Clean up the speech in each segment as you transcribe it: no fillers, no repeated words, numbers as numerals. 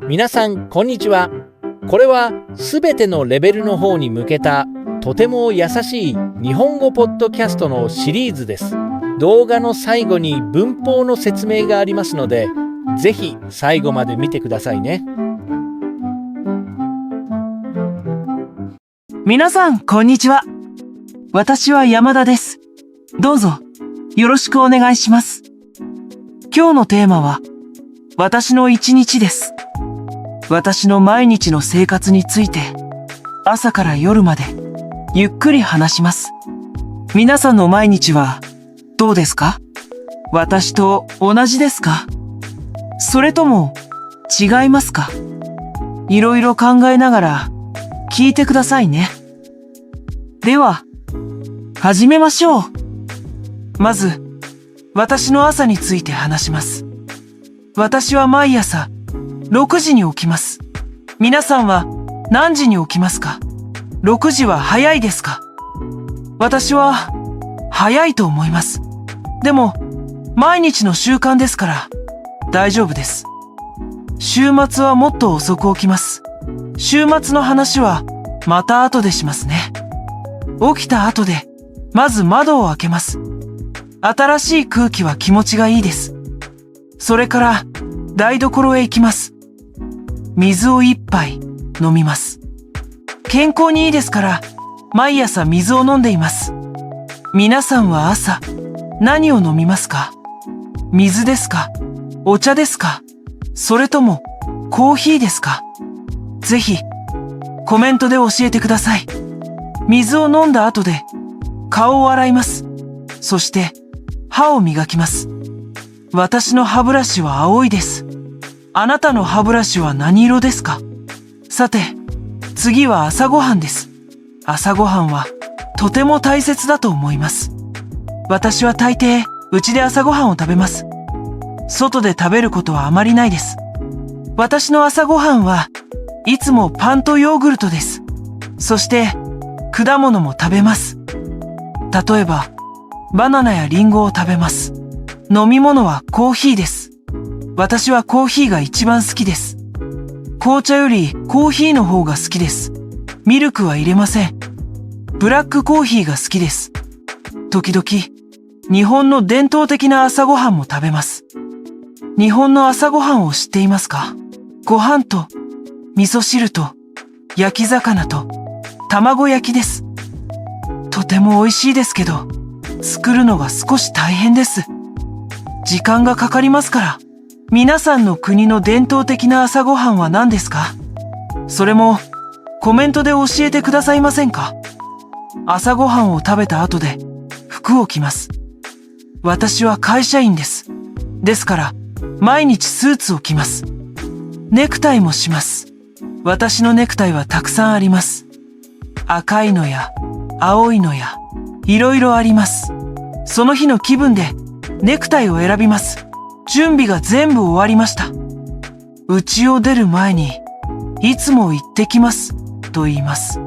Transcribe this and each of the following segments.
皆さんこんにちは。これはすべてのレベルの方に向けたとても優しい日本語ポッドキャストのシリーズです。動画の最後に文法の説明がありますので、ぜひ最後まで見てくださいね。皆さんこんにちは。私は山田です。どうぞよろしくお願いします。今日のテーマは私の一日です。私の毎日の生活について朝から夜までゆっくり話します。皆さんの毎日はどうですか？私と同じですか？それとも違いますか？いろいろ考えながら聞いてくださいね。では始めましょう。まず私の朝について話します。私は毎朝6時に起きます。皆さんは何時に起きますか？6時は早いですか？私は早いと思います。でも毎日の習慣ですから大丈夫です。週末はもっと遅く起きます。週末の話はまた後でしますね。起きた後でまず窓を開けます。新しい空気は気持ちがいいです。それから台所へ行きます。水を一杯飲みます。健康にいいですから毎朝水を飲んでいます。皆さんは朝何を飲みますか？水ですか？お茶ですか？それともコーヒーですか？ぜひコメントで教えてください。水を飲んだ後で顔を洗います。そして歯を磨きます。私の歯ブラシは青いです。あなたの歯ブラシは何色ですか？さて、次は朝ごはんです。朝ごはんはとても大切だと思います。私は大抵家で朝ごはんを食べます。外で食べることはあまりないです。私の朝ごはんはいつもパンとヨーグルトです。そして果物も食べます。例えばバナナやリンゴを食べます。飲み物はコーヒーです。私はコーヒーが一番好きです。紅茶よりコーヒーの方が好きです。ミルクは入れません。ブラックコーヒーが好きです。時々日本の伝統的な朝ごはんも食べます。日本の朝ごはんを知っていますか？ご飯と味噌汁と焼き魚と卵焼きです。とても美味しいですけど、作るのが少し大変です。時間がかかりますから。皆さんの国の伝統的な朝ごはんは何ですか？それもコメントで教えてくださいませんか？朝ごはんを食べた後で服を着ます。私は会社員です。ですから毎日スーツを着ます。ネクタイもします。私のネクタイはたくさんあります。赤いのや青いのやいろいろあります。その日の気分でネクタイを選びます。準備が全部終わりました。家を出る前にいつも行ってきますと言います。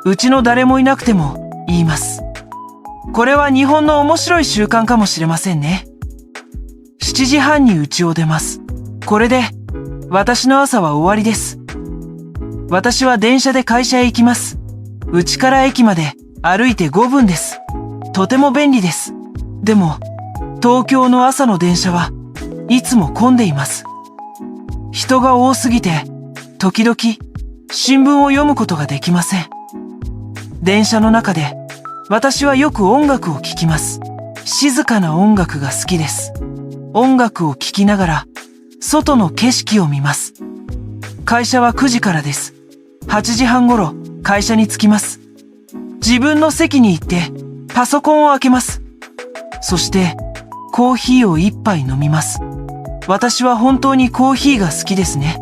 うちの誰もいなくても言います。これは日本の面白い習慣かもしれませんね。7時半に家を出ます。これで私の朝は終わりです。私は電車で会社へ行きます。家から駅まで歩いて5分です。とても便利です。でも東京の朝の電車はいつも混んでいます。人が多すぎて時々新聞を読むことができません。電車の中で私はよく音楽を聴きます。静かな音楽が好きです。音楽を聴きながら外の景色を見ます。会社は9時からです。8時半ごろ会社に着きます。自分の席に行ってパソコンを開けます。そしてコーヒーを一杯飲みます。私は本当にコーヒーが好きですね。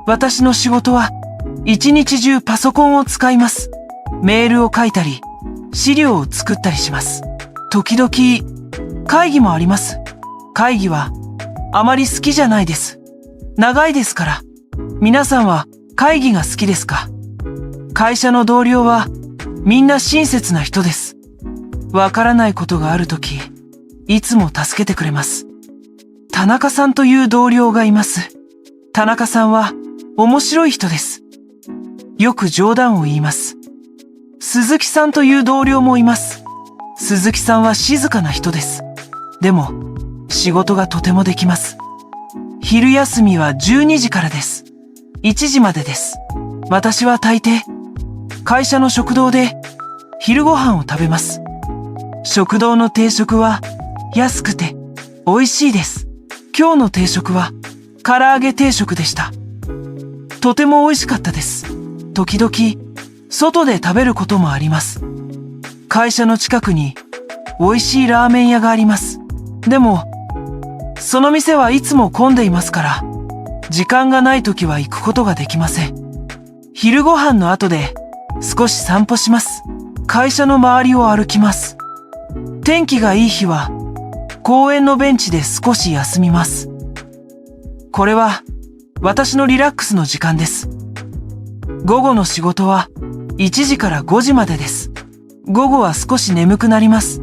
私の仕事は一日中パソコンを使います。メールを書いたり、資料を作ったりします。時々会議もあります。会議はあまり好きじゃないです。長いですから。皆さんは会議が好きですか？会社の同僚はみんな親切な人です。わからないことがあるとき、いつも助けてくれます。田中さんという同僚がいます。田中さんは面白い人です。よく冗談を言います。鈴木さんという同僚もいます。鈴木さんは静かな人です。でも、仕事がとてもできます。昼休みは12時からです。1時までです。私は大抵、会社の食堂で昼ご飯を食べます。食堂の定食は安くて美味しいです。今日の定食は唐揚げ定食でした。とても美味しかったです。時々、外で食べることもあります。会社の近くに美味しいラーメン屋があります。でも、その店はいつも混んでいますから、時間がない時は行くことができません。昼ご飯の後で少し散歩します。会社の周りを歩きます。天気がいい日は公園のベンチで少し休みます。これは私のリラックスの時間です。午後の仕事は1時から5時までです。午後は少し眠くなります。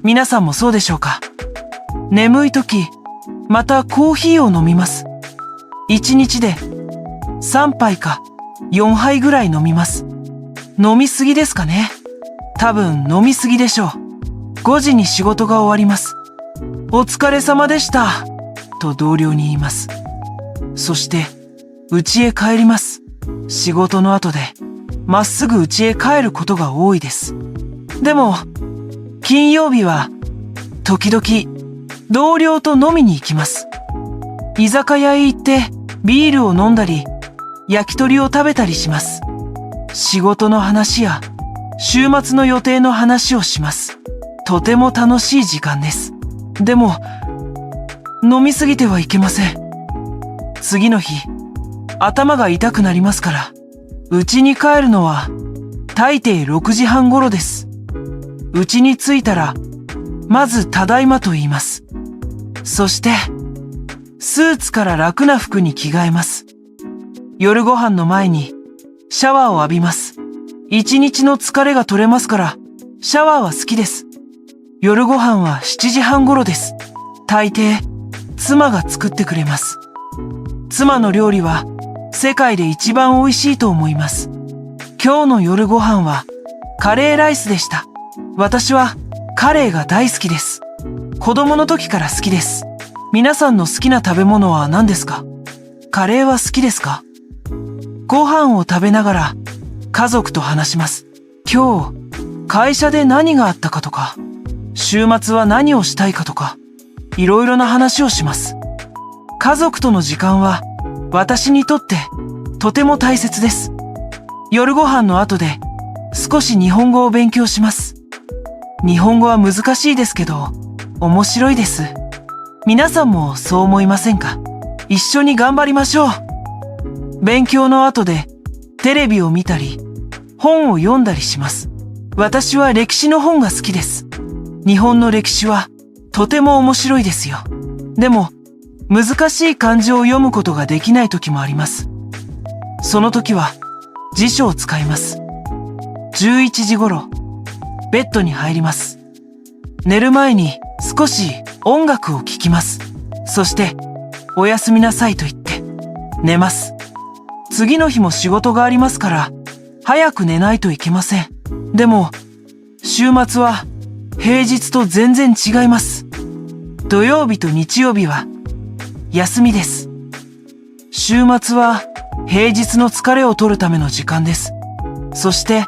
皆さんもそうでしょうか？眠い時、またコーヒーを飲みます。1日で3杯か4杯ぐらい飲みます。飲みすぎですかね？多分飲みすぎでしょう。5時に仕事が終わります。お疲れ様でした、と同僚に言います。そして、家へ帰ります。仕事の後で、まっすぐ家へ帰ることが多いです。でも、金曜日は、時々、同僚と飲みに行きます。居酒屋へ行って、ビールを飲んだり、焼き鳥を食べたりします。仕事の話や、週末の予定の話をします。とても楽しい時間です。でも、飲みすぎてはいけません。次の日、頭が痛くなりますから、家に帰るのは、大抵6時半頃です。家に着いたら、まずただいまと言います。そして、スーツから楽な服に着替えます。夜ご飯の前に、シャワーを浴びます。一日の疲れが取れますから、シャワーは好きです。夜ご飯は7時半頃です。大抵、妻が作ってくれます。妻の料理は、世界で一番美味しいと思います。今日の夜ご飯は、カレーライスでした。私は、カレーが大好きです。子供の時から好きです。皆さんの好きな食べ物は何ですか？カレーは好きですか？ご飯を食べながら、家族と話します。今日、会社で何があったかとか、週末は何をしたいかとか、いろいろな話をします。家族との時間は、私にとって、とても大切です。夜ご飯の後で、少し日本語を勉強します。日本語は難しいですけど、面白いです。皆さんもそう思いませんか？一緒に頑張りましょう。勉強の後で、テレビを見たり、本を読んだりします。私は歴史の本が好きです。日本の歴史は、とても面白いですよ。でも、難しい漢字を読むことができない時もあります。その時は、辞書を使います。11時頃、ベッドに入ります。寝る前に少し音楽を聴きます。そして、おやすみなさいと言って、寝ます。次の日も仕事がありますから、早く寝ないといけません。でも、週末は平日と全然違います。土曜日と日曜日は休みです。週末は平日の疲れを取るための時間です。そして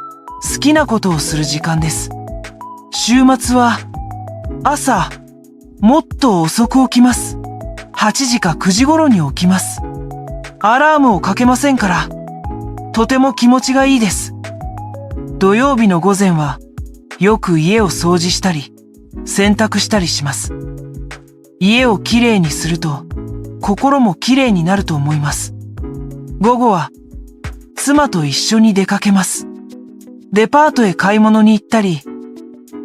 好きなことをする時間です。週末は朝もっと遅く起きます。8時か9時頃に起きます。アラームをかけませんから、とても気持ちがいいです。土曜日の午前は、よく家を掃除したり、洗濯したりします。家をきれいにすると、心もきれいになると思います。午後は、妻と一緒に出かけます。デパートへ買い物に行ったり、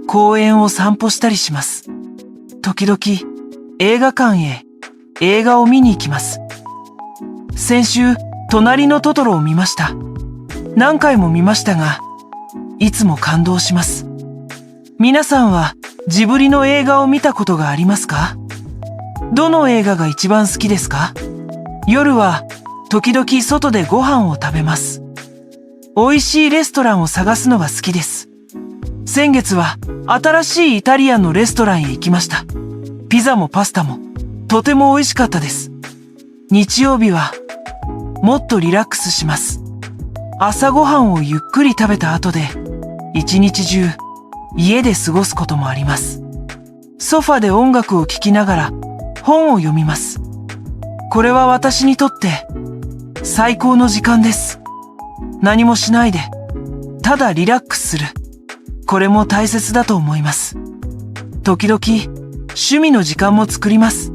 公園を散歩したりします。時々、映画館へ映画を見に行きます。先週、隣のトトロを見ました。何回も見ましたが、いつも感動します。皆さんはジブリの映画を見たことがありますか？どの映画が一番好きですか？夜は時々外でご飯を食べます。美味しいレストランを探すのが好きです。先月は新しいイタリアンのレストランへ行きました。ピザもパスタもとても美味しかったです。日曜日はもっとリラックスします。朝ごはんをゆっくり食べた後で一日中家で過ごすこともあります。ソファで音楽を聴きながら本を読みます。これは私にとって最高の時間です。何もしないでただリラックスする。これも大切だと思います。時々趣味の時間も作ります。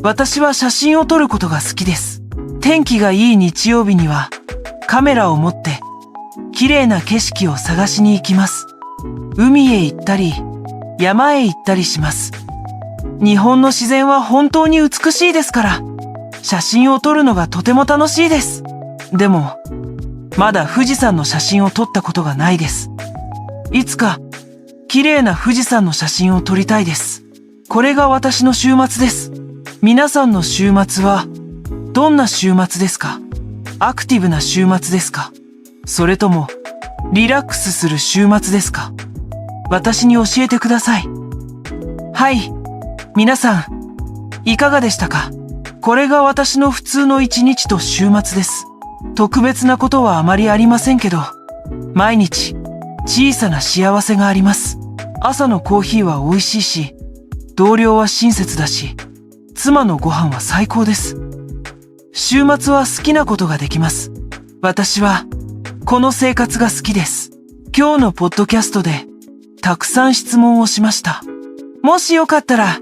私は写真を撮ることが好きです。天気がいい日曜日にはカメラを持って綺麗な景色を探しに行きます。海へ行ったり山へ行ったりします。日本の自然は本当に美しいですから、写真を撮るのがとても楽しいです。でも、まだ富士山の写真を撮ったことがないです。いつか綺麗な富士山の写真を撮りたいです。これが私の週末です。皆さんの週末はどんな週末ですか？アクティブな週末ですか？それともリラックスする週末ですか？私に教えてください。はい、皆さんいかがでしたか？これが私の普通の一日と週末です。特別なことはあまりありませんけど、毎日小さな幸せがあります。朝のコーヒーは美味しいし、同僚は親切だし、妻のご飯は最高です。週末は好きなことができます。私はこの生活が好きです。今日のポッドキャストでたくさん質問をしました。もしよかったら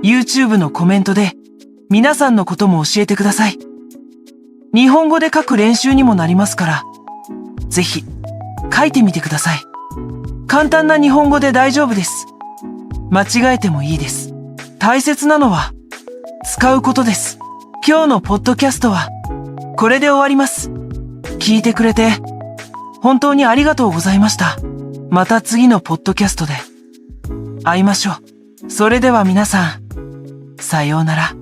YouTube のコメントで皆さんのことも教えてください。日本語で書く練習にもなりますから、ぜひ書いてみてください。簡単な日本語で大丈夫です。間違えてもいいです。大切なのは使うことです。今日のポッドキャストはこれで終わります。聞いてくれて本当にありがとうございました。また次のポッドキャストで会いましょう。それでは皆さん、さようなら。